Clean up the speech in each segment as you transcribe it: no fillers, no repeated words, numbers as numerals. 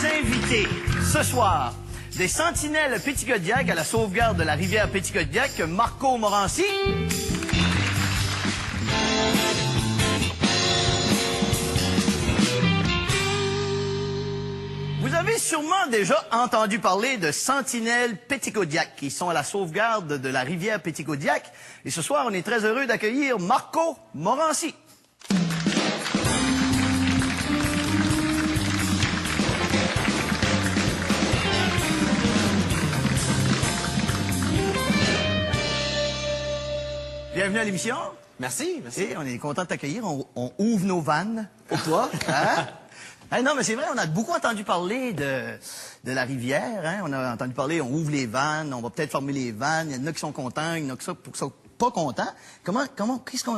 invités ce soir, des sentinelles Péticodiac à la sauvegarde de la rivière Péticodiac, Marco Morancy. Vous avez sûrement déjà entendu parler de sentinelles Péticodiac qui sont à la sauvegarde de la rivière Péticodiac. Et ce soir, on est très heureux d'accueillir Marco Morancy. Bienvenue à l'émission. Merci, merci. Et on est content de t'accueillir. On ouvre nos vannes pour toi. Hein? Hey, non, mais c'est vrai, on a beaucoup entendu parler de la rivière. Hein? On a entendu parler, on ouvre les vannes, on va peut-être fermer les vannes. Il y en a qui sont contents, il y en a qui sont pas contents.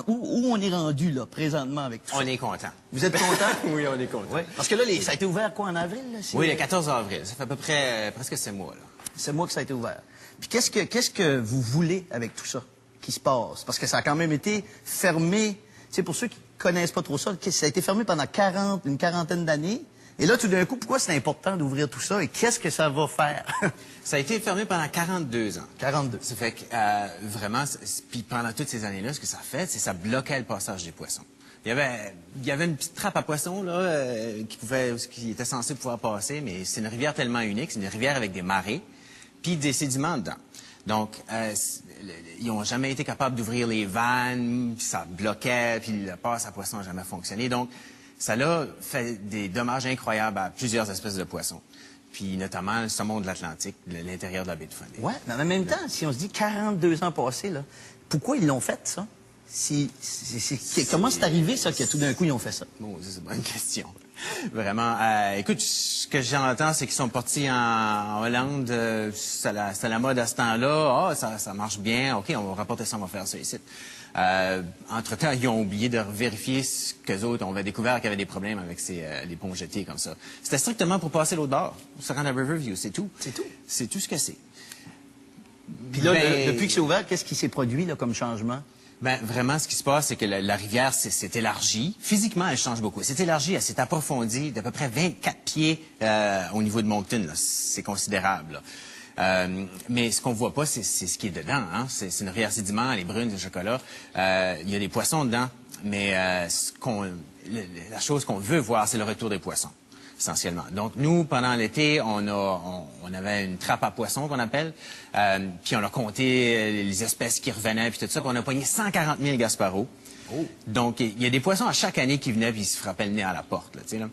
Où on est rendu, là, présentement, avec tout ça? On est content. Vous êtes content? Oui, on est content. Oui. Parce que là, ça a été ouvert, quoi, en avril? Là, oui, le 14 avril. Ça fait à peu près presque 6 mois, là. C'est moi que ça a été ouvert. Puis qu'est-ce que vous voulez avec tout ça qui se passe? Parce que ça a quand même été fermé. Tu sais, pour ceux qui connaissent pas trop ça, ça a été fermé pendant une quarantaine d'années. Et là, tout d'un coup, pourquoi c'est important d'ouvrir tout ça et qu'est-ce que ça va faire? Ça a été fermé pendant 42 ans. 42. Ça fait que, vraiment, puis pendant toutes ces années-là, ce que ça fait, c'est que ça bloquait le passage des poissons. Il y avait une petite trappe à poissons, là, qui était censée pouvoir passer, mais c'est une rivière tellement unique, c'est une rivière avec des marées, puis des sédiments dedans. Donc, ils n'ont jamais été capables d'ouvrir les vannes, puis ça bloquait, puis le passe à poissons n'a jamais fonctionné. Donc, ça a fait des dommages incroyables à plusieurs espèces de poissons. Puis notamment le saumon de l'Atlantique, l'intérieur de la baie de Fundy. Oui, mais en même temps, si on se dit 42 ans passés, là, pourquoi ils l'ont fait, ça? Comment c'est arrivé, ça, que tout d'un coup, ils ont fait ça? Bon, c'est une bonne question. Vraiment. Écoute, ce que j'entends, c'est qu'ils sont partis en Hollande. C'était la mode à ce temps-là. Ah, ça marche bien. OK, on va rapporter ça, on va faire ça ici. Entre-temps, ils ont oublié de vérifier ce qu'eux autres. On avait découvert qu'il y avait des problèmes avec les ponts jetés comme ça. C'était strictement pour passer l'autre bord, se rendre à Riverview, c'est tout. C'est tout? C'est tout ce que c'est. Puis là, depuis que c'est ouvert, qu'est-ce qui s'est produit là, comme changement? Ben vraiment, ce qui se passe, c'est que la rivière s'est élargie. Physiquement, elle change beaucoup. Elle s'est élargie, elle s'est approfondie d'à peu près 24 pieds au niveau de Moncton. C'est considérable. Mais ce qu'on voit pas, c'est ce qui est dedans. Hein? C'est une rivière sédiment, elle est brune, de chocolat. Il y a des poissons dedans, mais la chose qu'on veut voir, c'est le retour des poissons, essentiellement. Donc, nous, pendant l'été, on avait une trappe à poissons, qu'on appelle, puis on a compté les espèces qui revenaient, puis tout ça, puis on a pogné 140 000 Gasparos. Oh. Donc, il y a des poissons à chaque année qui venaient, puis ils se frappaient le nez à la porte, là, tu sais, là.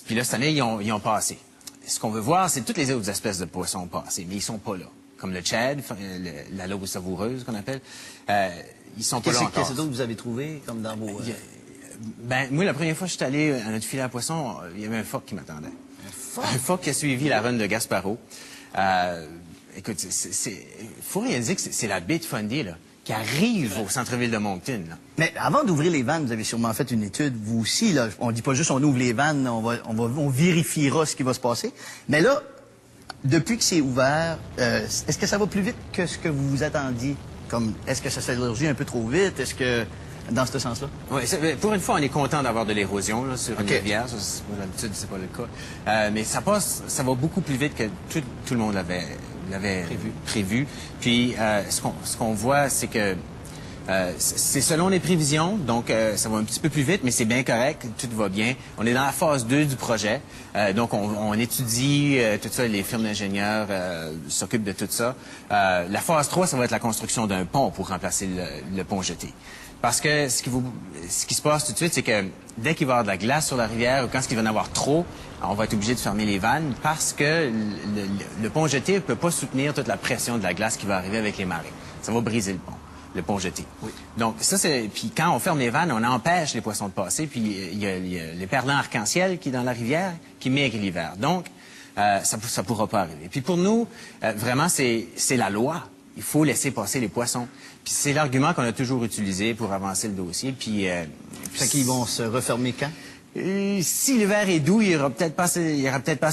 Puis là, cette année, ils ont passé. Ce qu'on veut voir, c'est toutes les autres espèces de poissons passées, mais ils sont pas là. Comme le Tchad, la lobe savoureuse, qu'on appelle, ils sont pas là encore. Qu'est-ce d'autre vous avez trouvé, comme dans vos... Ben, moi, la première fois que je suis allé à notre filet à poissons, il y avait un phoque qui m'attendait. Un phoque qui a suivi la run de Gasparo. Écoute, faut réaliser que c'est la baie de Fundy, là, qui arrive au centre-ville de Moncton, là. Mais avant d'ouvrir les vannes, vous avez sûrement fait une étude, vous aussi, là. On dit pas juste on ouvre les vannes, on vérifiera ce qui va se passer. Mais là, depuis que c'est ouvert, est-ce que ça va plus vite que ce que vous vous attendiez? Comme, est-ce que ça s'élargit un peu trop vite? Est-ce que... Dans ce sens-là? Oui, pour une fois, on est content d'avoir de l'érosion sur une rivière. D'habitude, c'est pas le cas. Mais ça va beaucoup plus vite que tout le monde l'avait prévu. Puis, ce qu'on voit, c'est que c'est selon les prévisions, donc ça va un petit peu plus vite, mais c'est bien correct, tout va bien. On est dans la phase 2 du projet, donc on étudie tout ça, les firmes d'ingénieurs s'occupent de tout ça. La phase 3, ça va être la construction d'un pont pour remplacer le pont jeté. Parce que ce qui se passe tout de suite, c'est que dès qu'il va y avoir de la glace sur la rivière ou quand il va y en avoir trop, on va être obligé de fermer les vannes parce que le pont jeté ne peut pas soutenir toute la pression de la glace qui va arriver avec les marées. Ça va briser le pont jeté. Oui. Donc, ça, puis quand on ferme les vannes, on empêche les poissons de passer. Puis, il y a les perlants arc-en-ciel qui est dans la rivière qui migrent l'hiver. Donc, ça pourra pas arriver. Puis, pour nous, vraiment, c'est la loi. Il faut laisser passer les poissons. Puis c'est l'argument qu'on a toujours utilisé pour avancer le dossier. Puis, fait qu'ils vont se refermer quand? Si l'hiver est doux, il y aura peut-être pas assez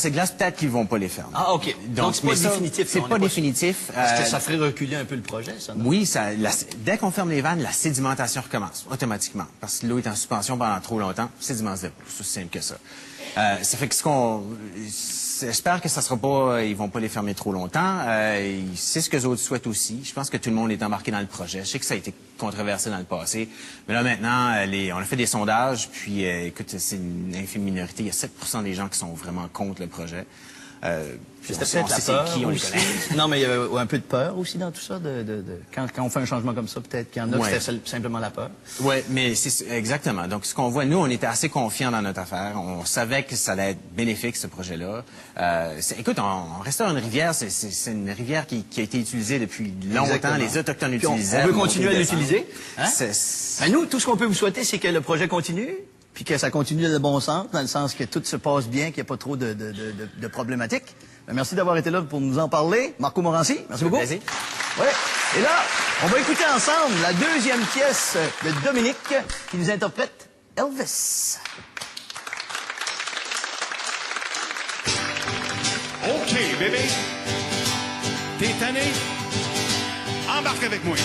de glace, peut-être qu'ils vont pas les fermer. Ah, OK. Donc c'est pas définitif. C'est pas définitif. Est-ce que ça ferait reculer un peu le projet, ça? Non? Oui, dès qu'on ferme les vannes, la sédimentation recommence automatiquement. Parce que l'eau est en suspension pendant trop longtemps, sédiments de plus. C'est aussi simple que ça. Ça fait que j'espère que ça sera pas, ils vont pas les fermer trop longtemps. C'est ce que les autres souhaitent aussi. Je pense que tout le monde est embarqué dans le projet. Je sais que ça a été controversé dans le passé, mais là maintenant, on a fait des sondages, puis écoute, c'est une infime minorité. Il y a 7% des gens qui sont vraiment contre le projet. C'était peut-être la peur qui, on les aussi. connaît. Non, mais il y avait un peu de peur aussi dans tout ça. Quand on fait un changement comme ça, peut-être qu'il y en a Ouais. qui c'était simplement la peur. Oui, mais c'est exactement. Donc, ce qu'on voit, nous, on était assez confiants dans notre affaire. On savait que ça allait être bénéfique, ce projet-là. Écoute, on restait dans une rivière. C'est une rivière qui a été utilisée depuis longtemps. Exactement. Les Autochtones Puis l'utilisaient. on veut continuer à l'utiliser. Hein? C'est- Ben, nous, tout ce qu'on peut vous souhaiter, c'est que le projet continue, puis que ça continue dans le bon sens, dans le sens que tout se passe bien, qu'il n'y ait pas trop de problématiques. Ben, merci d'avoir été là pour nous en parler. Marco Morancy, merci beaucoup. plaisir. Ouais. Et là, on va écouter ensemble la deuxième pièce de Dominique qui nous interprète Elvis. OK, bébé. T'es tanné? Embarque avec moi.